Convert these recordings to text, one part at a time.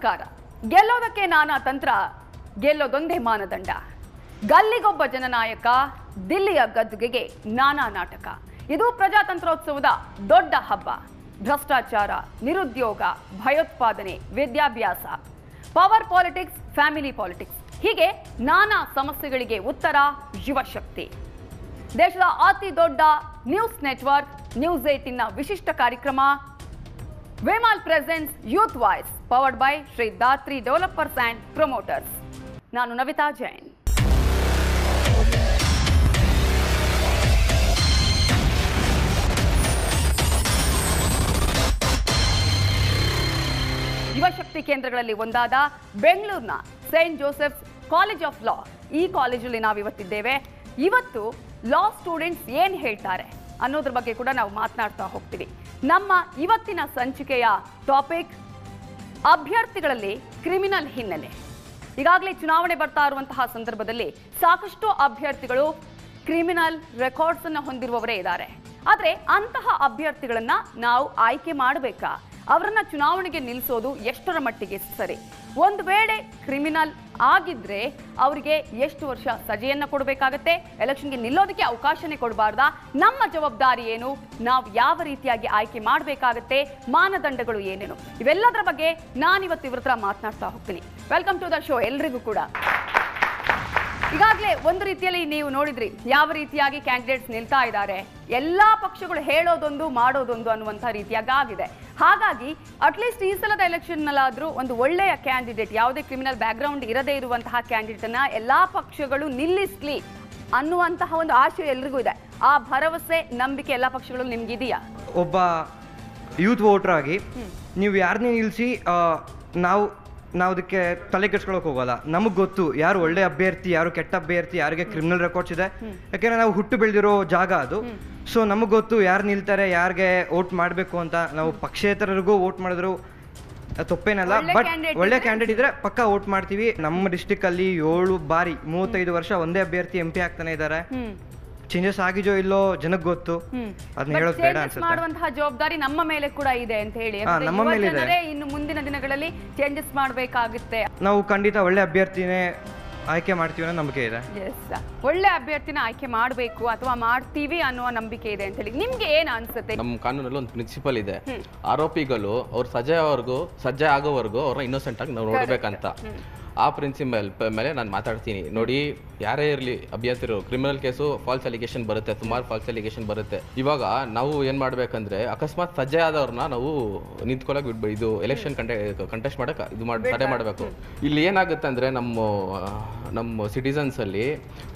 ನಮಸ್ಕಾರ. ಗೆಲ್ಲೋದಕ್ಕೆ ನಾನಾ ತಂತ್ರ, ಗೆಲ್ಲೋದೊಂದೇ ಮಾನದಂಡ. ಗಲ್ಲಿಗೊಬ್ಬ ಜನನಾಯಕ, ದಿಲ್ಲಿಯ ಗದ್ದುಗೆಗೆ ನಾನಾ ನಾಟಕ. ಇದು ಪ್ರಜಾತಂತ್ರೋತ್ಸವದ ದೊಡ್ಡ ಹಬ್ಬ. ಭ್ರಷ್ಟಾಚಾರ, ನಿರುದ್ಯೋಗ, ಭಯೋತ್ಪಾದನೆ, ವಿದ್ಯಾಭ್ಯಾಸ, ಪವರ್ ಪಾಲಿಟಿಕ್ಸ್, ಫ್ಯಾಮಿಲಿ ಪಾಲಿಟಿಕ್ಸ್, ಹೀಗೆ ನಾನಾ ಸಮಸ್ಯೆಗಳಿಗೆ ಉತ್ತರ ಯುವಶಕ್ತಿ. ದೇಶದ ಅತಿ ದೊಡ್ಡ ನ್ಯೂಸ್ ನೆಟ್ವರ್ಕ್ ನ್ಯೂಸ್ 18ನ ವಿಶಿಷ್ಟ ಕಾರ್ಯಕ್ರಮ Vimal presents youth voice, powered by Shri Dhatri developers and promoters. ನಾನು ನವಿತಾ ಜೈನ್. ಯುವಶಕ್ತಿ ಕೇಂದ್ರಗಳಲ್ಲಿ ಒಂದಾದ ಬೆಂಗಳೂರಿನ Saint Joseph's college of law, ಈ ಕಾಲೇಜಲ್ಲಿ ನಾವು ಇವತ್ತಿದ್ದೇವೆ. ಇವತ್ತು ಲಾ ಸ್ಟೂಡೆಂಟ್ಸ್ ಏನ್ ಹೇಳ್ತಾರೆ ಅನ್ನೋದ್ರ ಬಗ್ಗೆ ಕೂಡ ನಾವು ಮಾತನಾಡ್ತಾ ಹೋಗ್ತೀವಿ. ನಮ್ಮ ಇವತ್ತಿನ ಸಂಚಿಕೆಯ ಟಾಪಿಕ್ ಅಭ್ಯರ್ಥಿಗಳಲ್ಲಿ ಕ್ರಿಮಿನಲ್ ಹಿನ್ನೆಲೆ. ಈಗಾಗಲೇ ಚುನಾವಣೆ ಬರ್ತಾ ಇರುವಂತಹ ಸಂದರ್ಭದಲ್ಲಿ ಸಾಕಷ್ಟು ಅಭ್ಯರ್ಥಿಗಳು ಕ್ರಿಮಿನಲ್ ರೆಕಾರ್ಡ್ಸ್ ಅನ್ನು ಹೊಂದಿರುವವರೇ ಇದ್ದಾರೆ. ಆದರೆ ಅಂತಹ ಅಭ್ಯರ್ಥಿಗಳನ್ನ ನಾವು ಆಯ್ಕೆ ಮಾಡಬೇಕಾ? ಅವರನ್ನ ಚುನಾವಣೆಗೆ ನಿಲ್ಲಿಸೋದು ಎಷ್ಟರ ಮಟ್ಟಿಗೆ ಸರಿ? ಒಂದು ವೇಳೆ ಕ್ರಿಮಿನಲ್ ಆಗಿದ್ರೆ ಅವರಿಗೆ ಎಷ್ಟು ವರ್ಷ ಸಜೆಯನ್ನ ಕೊಡಬೇಕಾಗತ್ತೆ? ಎಲೆಕ್ಷನ್ಗೆ ನಿಲ್ಲೋದಕ್ಕೆ ಅವಕಾಶನೇ ಕೊಡಬಾರ್ದಾ? ನಮ್ಮ ಜವಾಬ್ದಾರಿ ಏನು? ನಾವು ಯಾವ ರೀತಿಯಾಗಿ ಆಯ್ಕೆ ಮಾಡಬೇಕಾಗತ್ತೆ? ಮಾನದಂಡಗಳು ಏನೇನು? ಇವೆಲ್ಲದರ ಬಗ್ಗೆ ನಾನಿವತ್ತು ಇವ್ರ ಹತ್ರ ಮಾತನಾಡ್ತಾ ಹೋಗ್ತೀನಿ. ವೆಲ್ಕಮ್ ಟು ದ ಶೋ ಎಲ್ರಿಗೂ ಕೂಡ. ಈಗಾಗಲೇ ಒಂದು ರೀತಿಯಲ್ಲಿ ನೀವು ನೋಡಿದ್ರಿ ಯಾವ ರೀತಿಯಾಗಿ ಕ್ಯಾಂಡಿಡೇಟ್ಸ್ ನಿಲ್ತಾ ಇದ್ದಾರೆ. ಎಲ್ಲಾ ಪಕ್ಷಗಳು ಹೇಳೋದೊಂದು ಮಾಡೋದೊಂದು ಅನ್ನುವಂಥ ರೀತಿಯಾಗಿ ಆಗಿದೆ. ಹಾಗಾಗಿ ಅಟ್ಲೀಸ್ಟ್ ಈ ಸಲದ ಎಲೆಕ್ಷನ್ ನಲ್ಲಾದ್ರೂ ಒಂದು ಒಳ್ಳೆಯ ಕ್ಯಾಂಡಿಡೇಟ್, ಯಾವುದೇ ಕ್ರಿಮಿನಲ್ ಬ್ಯಾಕ್ಗ್ರೌಂಡ್ ಇರದೇ ಇರುವಂತಹ ಕ್ಯಾಂಡಿಡೇಟ್ ಅನ್ನ ಎಲ್ಲಾ ಪಕ್ಷಗಳು ನಿಲ್ಲಿಸ್ಲಿ ಅನ್ನುವಂತಹ ಒಂದು ಆಶಯ ಎಲ್ರಿಗೂ ಇದೆ. ಆ ಭರವಸೆ, ನಂಬಿಕೆ ಎಲ್ಲಾ ಪಕ್ಷಗಳು ನಿಮ್ಗಿದೆಯಾ? ಒಬ್ಬ ಯೂತ್ ವೋಟರ್ ಆಗಿ ನೀವು ಯಾರನ್ನೇ ನಿಲ್ಲಿಸಿ ನಾವು ಅದಕ್ಕೆ ತಲೆ ಕೆಡ್ಸ್ಕೊಳಕ್ ಹೋಗಲ್ಲ. ನಮಗೆ ಗೊತ್ತು ಯಾರು ಒಳ್ಳೆ ಅಭ್ಯರ್ಥಿ, ಯಾರು ಕೆಟ್ಟ ಅಭ್ಯರ್ಥಿ, ಯಾರಿಗೆ ಕ್ರಿಮಿನಲ್ ರೆಕಾರ್ಡ್ಸ್ ಇದೆ. ಯಾಕೆಂದ್ರೆ ನಾವು ಹುಟ್ಟು ಬೆಳೆದಿರೋ ಜಾಗ ಅದು. ಸೊ ನಮಗೆ ಗೊತ್ತು ಯಾರು ನಿಲ್ತಾರೆ, ಯಾರಿಗೆ ವೋಟ್ ಮಾಡಬೇಕು ಅಂತ. ನಾವು ಪಕ್ಷೇತರರಿಗೂ ವೋಟ್ ಮಾಡಿದ್ರು ತಪ್ಪೇನಲ್ಲ. ಬಟ್ ಒಳ್ಳೆ ಕ್ಯಾಂಡಿಡೇಟ್ ಇದ್ರೆ ಪಕ್ಕ ವೋಟ್ ಮಾಡ್ತೀವಿ. ನಮ್ಮ ಡಿಸ್ಟಿಕ್ ಅಲ್ಲಿ 7 ಬಾರಿ 35 ವರ್ಷ ಒಂದೇ ಅಭ್ಯರ್ಥಿ MP ಆಗ್ತಾನೆ ಇದ್ದಾರೆ. ಚೇಂಜಸ್ ಆಗಿದೋ ಇಲ್ಲೋ ಜನಕ್ಕೆ ಗೊತ್ತು. ಅದನ್ನ ಹೇಳೋದು ಬೇಡ ಅನ್ಸುತ್ತೆ. ಮಾಡುವಂತಹ ಜವಾಬ್ದಾರಿ ನಮ್ಮ ಮೇಲೆ ಕೂಡ ಇದೆ ಅಂತ ಹೇಳಿ ನಮ್ಮ ಮೇಲೆ ಇದೆ. ಇನ್ನು ಮುಂದಿನ ದಿನಗಳಲ್ಲಿ ಚೇಂಜಸ್ ಮಾಡಬೇಕಾಗುತ್ತೆ. ನಾವು ಖಂಡಿತ ಒಳ್ಳೆ ಅಭ್ಯರ್ಥಿನೇ ಆಯ್ಕೆ ಮಾಡ್ತೀವಿ ಅನ್ನೋ ನಂಬಿಕೆ ಇದೆ. ಒಳ್ಳೆ ಅಭ್ಯರ್ಥಿನ ಆಯ್ಕೆ ಮಾಡಬೇಕು ಅಥವಾ ಮಾಡ್ತೀವಿ ಅನ್ನುವ ನಂಬಿಕೆ ಇದೆ ಅಂತ ಹೇಳಿ ನಿಮ್ಗೆ ಏನ್ ಅನ್ಸುತ್ತೆ? ನಮ್ಮ ಕಾನೂನಲ್ಲಿ ಒಂದು ಪ್ರಿನ್ಸಿಪಲ್ ಇದೆ, ಆರೋಪಿಗಳು ಅವ್ರು ಸಜ್ಜೆ ಆಗೋವರೆಗೂ ಅವ್ರನ್ನ ಇನ್ನೋಸೆಂಟ್ ಆಗಿ ನಾವು ನೋಡ್ಬೇಕಂತ. ಆ ಪ್ರಿನ್ಸಿಪಲ್ ಮೇಲೆ ನಾನು ಮಾತಾಡ್ತೀನಿ. ನೋಡಿ, ಯಾರೇ ಇರಲಿ ಅಭ್ಯರ್ಥಿರು, ಕ್ರಿಮಿನಲ್ ಕೇಸು ಫಾಲ್ಸ್ ಅಲಿಗೇಷನ್ ಬರುತ್ತೆ, ಸುಮಾರು ಫಾಲ್ಸ್ ಅಲಿಗೇಷನ್ ಬರುತ್ತೆ. ಇವಾಗ ನಾವು ಏನು ಮಾಡಬೇಕಂದ್ರೆ ಅಕಸ್ಮಾತ್ ಸಜ್ಜೆ ಆದವ್ರನ್ನ ನಾವು ನಿಂತ್ಕೊಳ್ಳೋಕೆ ಬಿಡ್ಬೇಕು. ಇದು ಎಲೆಕ್ಷನ್ ಕಂಟೆಸ್ಟ್ ಮಾಡೋಕೆ ತಡೆ ಮಾಡಬೇಕು. ಇಲ್ಲಿ ಏನಾಗುತ್ತೆ ಅಂದರೆ ನಮ್ಮ ಸಿಟಿಸನ್ಸಲ್ಲಿ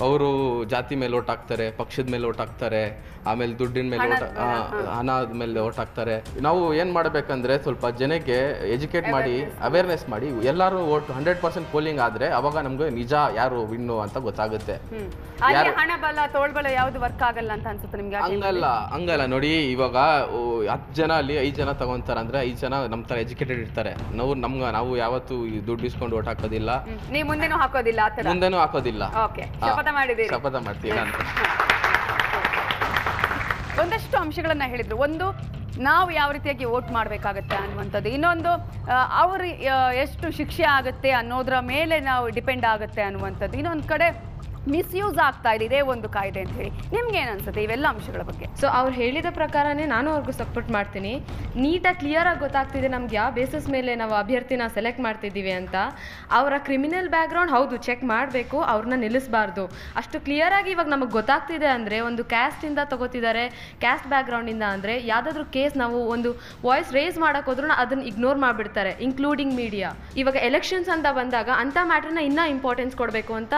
ಅವರು ಜಾತಿ ಮೇಲೆ ಓಟ್ ಹಾಕ್ತಾರೆ, ಪಕ್ಷದ ಮೇಲೆ ಓಟ್ ಹಾಕ್ತಾರೆ, ಆಮೇಲೆ ದುಡ್ಡಿನ ಮೇಲೆ ಹಣದ ಮೇಲೆ ಓಟ್ ಹಾಕ್ತಾರೆ. ನಾವು ಏನು ಮಾಡಬೇಕಂದ್ರೆ ಸ್ವಲ್ಪ ಜನಕ್ಕೆ ಎಜುಕೇಟ್ ಮಾಡಿ, ಅವೇರ್ನೆಸ್ ಮಾಡಿ, ಎಲ್ಲರೂ ಓಟ್ 100% ಪೋಲಿಂಗ್ ಆದ್ರೆ ಅವಾಗ ನಮ್ಗೆ ನಿಜ ಯಾರು ವಿನ್ನು ಅಂತ ಗೊತ್ತಾಗುತ್ತೆ. ಹಣ ಬಲ ತೋಳ್ಬಲ ಯಾವ್ದು ವರ್ಕ್ ಆಗಲ್ಲ ಅಂತ ಅನ್ಸುತ್ತೆ ನಿಮ್ಗೆ? ಹಂಗಲ್ಲ ನೋಡಿ, ಇವಾಗ 10 ಜನ ಅಲ್ಲಿ 5 ಜನ ತಗೊಂತಾರ ಅಂದ್ರೆ 5 ಜನ ನಮ್ ತರ ಎಜುಕೇಟೆಡ್ ಇರ್ತಾರೆ. ನಾವು ಯಾವತ್ತು ದುಡ್ಡು ಇಸ್ಕೊಂಡು ಓಟ್ ಹಾಕೋದಿಲ್ಲ, ನೀವು ಮುಂದೆನೂ ಹಾಕೋದಿಲ್ಲ, ಶಪಥ ಮಾಡ್ತೀವಿ ಅಂತ ಒಂದಷ್ಟು ಅಂಶಗಳನ್ನ ಹೇಳಿದ್ರು. ಒಂದು, ನಾವು ಯಾವ ರೀತಿಯಾಗಿ ವೋಟ್ ಮಾಡಬೇಕಾಗತ್ತೆ ಅನ್ನುವಂಥದ್ದು. ಇನ್ನೊಂದು, ಅವರು ಎಷ್ಟು ಶಿಕ್ಷೆ ಆಗುತ್ತೆ ಅನ್ನೋದ್ರ ಮೇಲೆ ನಾವು ಡಿಪೆಂಡ್ ಆಗುತ್ತೆ ಅನ್ನುವಂಥದ್ದು. ಇನ್ನೊಂದು ಕಡೆ ಮಿಸ್ಯೂಸ್ ಆಗ್ತಾ ಇದೆ ಇದೇ ಒಂದು ಕಾಯ್ದೆ ಅಂತ ಹೇಳಿ. ನಿಮ್ಗೆ ಏನು ಅನ್ಸುತ್ತೆ ಇವೆಲ್ಲ ಅಂಶಗಳ ಬಗ್ಗೆ? ಸೊ ಅವ್ರು ಹೇಳಿದ ಪ್ರಕಾರನೇ ನಾನು ಅವ್ರಿಗೂ ಸಪೋರ್ಟ್ ಮಾಡ್ತೀನಿ. ನೀಟಾಗಿ ಕ್ಲಿಯರ್ ಆಗಿ ಗೊತ್ತಾಗ್ತಿದೆ ನಮ್ಗೆ ಯಾವ ಬೇಸಿಸ್ ಮೇಲೆ ನಾವು ಅಭ್ಯರ್ಥಿನ ಸೆಲೆಕ್ಟ್ ಮಾಡ್ತಿದ್ದೀವಿ ಅಂತ. ಅವರ ಕ್ರಿಮಿನಲ್ ಬ್ಯಾಕ್ಗ್ರೌಂಡ್ ಹೌದು ಚೆಕ್ ಮಾಡಬೇಕು, ಅವ್ರನ್ನ ನಿಲ್ಲಿಸಬಾರ್ದು. ಅಷ್ಟು ಕ್ಲಿಯರ್ ಆಗಿ ಇವಾಗ ನಮಗೆ ಗೊತ್ತಾಗ್ತಿದೆ ಅಂದರೆ ಒಂದು ಕ್ಯಾಸ್ಟಿಂದ ತಗೋತಿದ್ದಾರೆ, ಕ್ಯಾಸ್ಟ್ ಬ್ಯಾಕ್ಗ್ರೌಂಡಿಂದ ಅಂದರೆ ಯಾವುದಾದ್ರೂ ಕೇಸ್ ನಾವು ಒಂದು ವಾಯ್ಸ್ ರೇಸ್ ಮಾಡೋಕೆ ಹೋದ್ರೂ ಅದನ್ನು ಇಗ್ನೋರ್ ಮಾಡಿಬಿಡ್ತಾರೆ, ಇನ್ಕ್ಲೂಡಿಂಗ್ ಮೀಡಿಯಾ. ಇವಾಗ ಎಲೆಕ್ಷನ್ಸ್ ಅಂತ ಬಂದಾಗ ಅಂಥ ಮ್ಯಾಟ್ರನ್ನ ಇನ್ನೂ ಇಂಪಾರ್ಟೆನ್ಸ್ ಕೊಡಬೇಕು ಅಂತ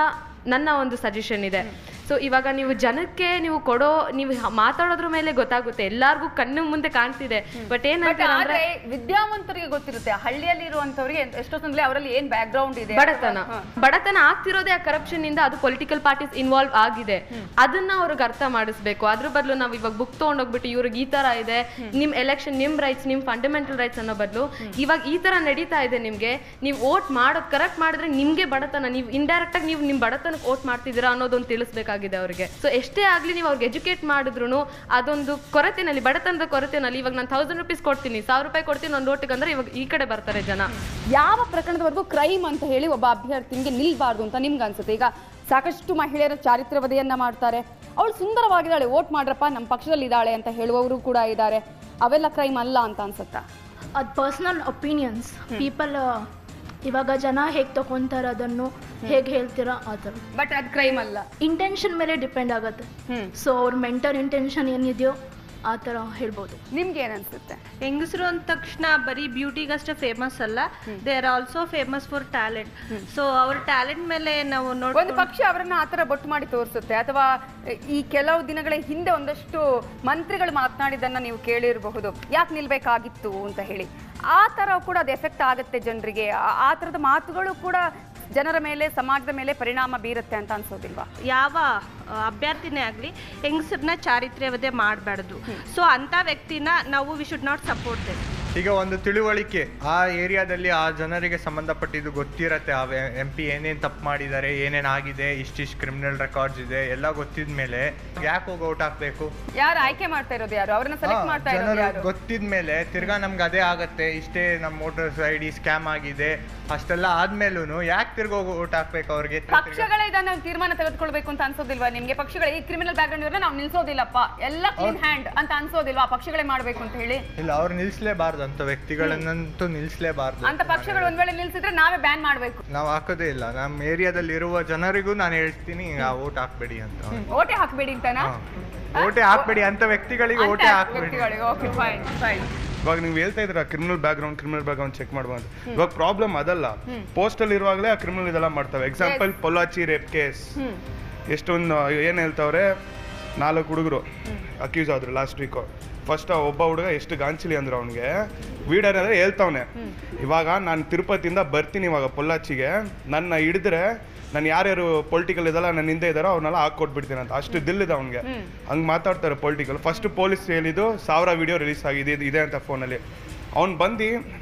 ನನ್ನ ಒಂದು ಸಜೆಷನ್ ಇದೆ. ಸೊ ಇವಾಗ ನೀವು ಜನಕ್ಕೆ ನೀವು ಮಾತಾಡೋದ್ರ ಮೇಲೆ ಗೊತ್ತಾಗುತ್ತೆ, ಎಲ್ಲಾರ್ಗೂ ಕಣ್ಣು ಮುಂದೆ ಕಾಣ್ತಿದೆ. ಬಟ್ ಏನಂದ್ರೆ ವಿದ್ಯಾವಂತರಿಗೆ ಗೊತ್ತಿರುತ್ತೆ, ಹಳ್ಳಿಯಲ್ಲಿ ಇರುವಂತವ್ರಿಗೆ ಎಷ್ಟೊತ್ತಂದ್ರೆ ಅವರಲ್ಲಿ ಏನ್ ಬ್ಯಾಕ್ ಗ್ರೌಂಡ್ ಇದೆ, ಬಡತನ ಆಗ್ತಿರೋದೇ ಆ ಕರಪ್ಷನ್ ಇಂದ. ಅದು ಪೊಲಿಟಿಕಲ್ ಪಾರ್ಟೀಸ್ ಇನ್ವಾಲ್ವ್ ಆಗಿದೆ, ಅದನ್ನ ಅವ್ರಿಗೆ ಅರ್ಥ ಮಾಡಿಸ್ಬೇಕು. ಅದ್ರ ಬದಲು ನಾವು ಇವಾಗ ಬುಕ್ ತಗೊಂಡೋಗ್ಬಿಟ್ಟು ಇವ್ರಿಗೆ ಈ ತರ ಇದೆ, ನಿಮ್ ಎಲೆಕ್ಷನ್ ನಿಮ್ ರೈಟ್ಸ್, ನಿಮ್ ಫಂಡಮೆಂಟಲ್ ರೈಟ್ಸ್ ಅನ್ನೋ ಬದಲು ಇವಾಗ ಈ ತರ ನಡೀತಾ ಇದೆ, ನಿಮ್ಗೆ ನೀವು ವೋಟ್ ಮಾಡೋದು ಕರೆಕ್ಟ್ ಮಾಡಿದ್ರೆ ನಿಮ್ಗೆ ಬಡತನ, ನೀವು ಇಂಡೈರೆಕ್ಟ್ ಆಗಿ ನೀವು ನಿಮ್ ಬಡತನಕ್ಕೆ ವೋಟ್ ಮಾಡ್ತಿದ್ದೀರಾ ಅನ್ನೋದೊಂದು ತಿಳಿಸ್ಬೇಕಾಗುತ್ತೆ. ಮಾಡ್ಬೇಕಾಗಿದೆ ಅವ್ರಿಗೆ. ಸೊ ಎಷ್ಟೇ ಆಗಲಿ ನೀವು ಅವ್ರಿಗೆ ಎಜುಕೇಟ್ ಮಾಡಿದ್ರು ಅದೊಂದು ಕೊರತೆನಲ್ಲಿ, ಬಡತನದ ಕೊರತೆನಲ್ಲಿ, ಇವಾಗ ನಾನು 1000 ರೂಪೀಸ್ ಕೊಡ್ತೀನಿ, 1000 ರೂಪಾಯಿ ಕೊಡ್ತೀನಿ ಒಂದು ಓಟಿಗೆ ಅಂದ್ರೆ ಇವಾಗ ಈ ಕಡೆ ಬರ್ತಾರೆ ಜನ. ಯಾವ ಪ್ರಕರಣದವರೆಗೂ ಕ್ರೈಮ್ ಅಂತ ಹೇಳಿ ಒಬ್ಬ ಅಭ್ಯರ್ಥಿಗೆ ನಿಲ್ಬಾರ್ದು ಅಂತ ನಿಮ್ಗೆ ಅನ್ಸುತ್ತೆ? ಈಗ ಸಾಕಷ್ಟು ಮಹಿಳೆಯರ ಚಾರಿತ್ರ್ಯ ವಧೆಯನ್ನ ಮಾಡ್ತಾರೆ, ಅವಳು ಸುಂದರವಾಗಿದ್ದಾಳೆ, ವೋಟ್ ಮಾಡ್ರಪ್ಪ ನಮ್ಮ ಪಕ್ಷದಲ್ಲಿ ಇದ್ದಾಳೆ ಅಂತ ಹೇಳುವವರು ಕೂಡ ಇದ್ದಾರೆ, ಅವೆಲ್ಲ ಕ್ರೈಮ್ ಅಲ್ಲ ಅಂತ ಅನ್ಸುತ್ತಾ? ಅದು ಪರ್ಸನಲ್ ಒಪಿನಿಯನ್ಸ್. ಪೀಪಲ್ ಇವಾಗ ಜನ ಹೇಗೆ ತಗೊಂತಾರೆ ಅದನ್ನು ಹೇಗೆ ಹೇಳ್ತೀರಾ ಆ ಥರ. ಬಟ್ ಅದು ಕ್ರೈಮ್ ಅಲ್ಲ, ಇಂಟೆನ್ಷನ್ ಮೇಲೆ ಡಿಪೆಂಡ್ ಆಗುತ್ತೆ. ಸೊ ಅವ್ರ ಮೆಂಟಲ್ ಇಂಟೆನ್ಷನ್ ಏನಿದೆಯೋ ಆ ಥರ ಹೇಳ್ಬೋದು. ನಿಮ್ಗೆ ಏನನ್ಸುತ್ತೆ? ಹೆಂಗಸರು ಅಂದ ತಕ್ಷಣ ಬರೀ ಬ್ಯೂಟಿಗಷ್ಟೇ ಫೇಮಸ್ ಅಲ್ಲ, they are also famous for talent. So ಅವ್ರ ಟ್ಯಾಲೆಂಟ್ ಮೇಲೆ ನಾವು ಒಂದು ಪಕ್ಷ ಅವರನ್ನ ಆತರ ಬೊಟ್ಟು ಮಾಡಿ ತೋರಿಸುತ್ತೆ, ಅಥವಾ ಈ ಕೆಲವು ದಿನಗಳ ಹಿಂದೆ ಒಂದಷ್ಟು ಮಂತ್ರಿಗಳು ಮಾತನಾಡಿದ್ದನ್ನ ನೀವು ಕೇಳಿರಬಹುದು, ಯಾಕೆ ನಿಲ್ಬೇಕಾಗಿತ್ತು ಅಂತ ಹೇಳಿ. ಆ ತರ ಕೂಡ ಅದು ಎಫೆಕ್ಟ್ ಆಗುತ್ತೆ ಜನರಿಗೆ, ಆ ತರದ ಮಾತುಗಳು ಕೂಡ ಜನರ ಮೇಲೆ, ಸಮಾಜದ ಮೇಲೆ ಪರಿಣಾಮ ಬೀರುತ್ತೆ ಅಂತ ಅನ್ಸೋದಿಲ್ವಾ? ಯಾವ ಅಭ್ಯರ್ಥಿನೇ ಆಗಲಿ ಹೆಂಗಸರನ್ನ ಚಾರಿತ್ರ್ಯವಧೆ ಮಾಡಬಾರ್ದು. ಸೊ ಅಂಥ ವ್ಯಕ್ತಿನ ನಾವು we should not support them. ಈಗ ಒಂದು ತಿಳುವಳಿಕೆ ಆ ಏರಿಯಾದಲ್ಲಿ ಆ ಜನರಿಗೆ ಸಂಬಂಧಪಟ್ಟಿದ್ದು ಗೊತ್ತಿರತ್ತೆ, ಆ MP ಏನೇನು ತಪ್ಪು ಮಾಡಿದ್ದಾರೆ, ಏನೇನು ಆಗಿದೆ, ಇಷ್ಟಿಷ್ಟು ಕ್ರಿಮಿನಲ್ ರೆಕಾರ್ಡ್ಸ್ ಇದೆ ಎಲ್ಲ ಗೊತ್ತಿದ ಮೇಲೆ ಯಾಕೆ ಹೋಗಿ ಔಟ್ ಹಾಕ್ಬೇಕು? ಯಾರು ಆಯ್ಕೆ ಮಾಡ್ತಾ ಇರೋದು, ಯಾರು ಅವ್ರನ್ನ ಸೆಲೆಕ್ಟ್ ಮಾಡ್ತಾ ಇರೋದು ಯಾರು? ಗೊತ್ತಿದ ಮೇಲೆ ತಿರ್ಗಾ ನಮ್ಗೆ ಅದೇ ಆಗತ್ತೆ, ಇಷ್ಟೇ ನಮ್ಮ ವೋಟರ್ಸ್ ID ಸ್ಕ್ಯಾಮ್ ಆಗಿದೆ ಅಷ್ಟೆಲ್ಲ ಆದ್ಮೇಲೂ ಯಾಕೆ ತಿರ್ಗಾ ಹೋಗಿ ಔಟ್ ಹಾಕ್ಬೇಕು ಅವ್ರಿಗೆ? ಪಕ್ಷಗಳೇ ಇದನ್ನ ತೀರ್ಮಾನ ತೆಗೆದುಕೊಳ್ಬೇಕು ಅಂತ ಅನ್ಸೋದಿಲ್ವಾ ನಿಮ್ಗೆ? ಪಕ್ಷಗಳೇ ಈ ಕ್ರಿಮಿನಲ್ ಬ್ಯಾಕ್ ಗ್ರೌಂಡ್ ನಾವು ನಿಲ್ಸೋದಿಲ್ಲಪ್ಪ, ಎಲ್ಲ ಕ್ಲೀನ್ ಹ್ಯಾಂಡ್ ಅಂತ ಅನ್ಸೋದಿಲ್ವಾ? ಪಕ್ಷಗಳೇ ಮಾಡ್ಬೇಕು ಅಂತ ಹೇಳಿ ಇಲ್ಲ, ಅವ್ರು ನಿಲ್ಸ್ಲೇಬಾರ್ದು, ಅಂತ ವ್ಯಕ್ತಿಗಳನ್ನಂತೂ ನಿಲ್ಸ್ಲೇಬಾರ್ದು. ಅಂತ ಪಕ್ಷಗಳು ಒಂದ್ ವೇಳೆ ನಿಲ್ಸಿದ್ರೆ ನಾವೇ ಬ್ಯಾನ್ ಮಾಡ್ಬೇಕು. ನಾವು ಹಾಕೋದೇ ಇಲ್ಲ, ನಮ್ಮ ಏರಿಯಾದಲ್ಲಿ ಇರುವ ಜನರಿಗೂ ನಾನು ಹೇಳ್ತೀನಿ ಓಟ್ ಹಾಕ್ಬೇಡಿ ಅಂತ. ಓಟೆ ಹಾಕ್ಬೇಡಿ ಅಂತನಾ? ಓಟೆ ಹಾಕ್ಬೇಡಿ ಅಂತ ವ್ಯಕ್ತಿಗಳಿಗೆ ಓಟೆ ಹಾಕ್ಬೇಡಿ. Okay fine fine. ಇವಾಗ ನೀವು ಹೇಳ್ತಾ ಇದ್ರ ಕ್ರಿಮಿನಲ್ ಬ್ಯಾಕ್ ಗ್ರೌಂಡ್ ಚೆಕ್ ಮಾಡುವಂತ, ಇವಾಗ ಪ್ರಾಬ್ಲಮ್ ಅದಲ್ಲ, ಪೋಸ್ಟ್ ಅಲ್ಲಿ ಇರುವಾಗಲೇ ಆ ಕ್ರಿಮಿನಲ್ ಇದೆಲ್ಲ ಮಾಡ್ತವೆ. ಎಕ್ಸಾಂಪಲ್ ಪೊಲಾಚಿ ರೇಪ್ ಕೇಸ್, ಎಷ್ಟೊಂದು ಏನ್ ಹೇಳ್ತಾವ್ರೆ, 4 ಹುಡುಗರು ಅಕ್ಯೂಸ್ ಆದ್ರು ಲಾಸ್ಟ್ ವೀಕ್. ಫಸ್ಟ್ ಒಬ್ಬ ಹುಡುಗ ಎಷ್ಟು ಗಾಂಚಿಲಿ ಅಂದ್ರೆ ಅವ್ನಿಗೆ ವೀಡರ್ ಅಂದ್ರೆ ಹೇಳ್ತಾವನೆ, ಇವಾಗ ನಾನು ತಿರುಪತಿಯಿಂದ ಬರ್ತೀನಿ ಇವಾಗ ಪೊಲ್ಲಾಚಿಗೆ, ನನ್ನ ಹಿಡಿದ್ರೆ ನಾನು ಯಾರ್ಯಾರು ಪೊಲಿಟಿಕಲ್ ಇದಲ್ಲ ನನ್ನ ಹಿಂದೆ ಇದ್ದಾರೋ ಅವ್ರನ್ನೆಲ್ಲ ಹಾಕೊಟ್ಬಿಡ್ತೀನಿ ಅಂತ. ಅಷ್ಟು ದಿಲ್ಲಿದೆ ಅವ್ನಿಗೆ, ಹಂಗೆ ಮಾತಾಡ್ತಾರೆ ಪೊಲಿಟಿಕಲ್. ಫಸ್ಟ್ ಪೊಲೀಸ್ ಹೇಳಿದ್ದು 1000 ವಿಡಿಯೋ ರಿಲೀಸ್ ಆಗಿದೆ ಇದೆ ಅಂತ ಫೋನಲ್ಲಿ. ಅವ್ನು ಬಂದು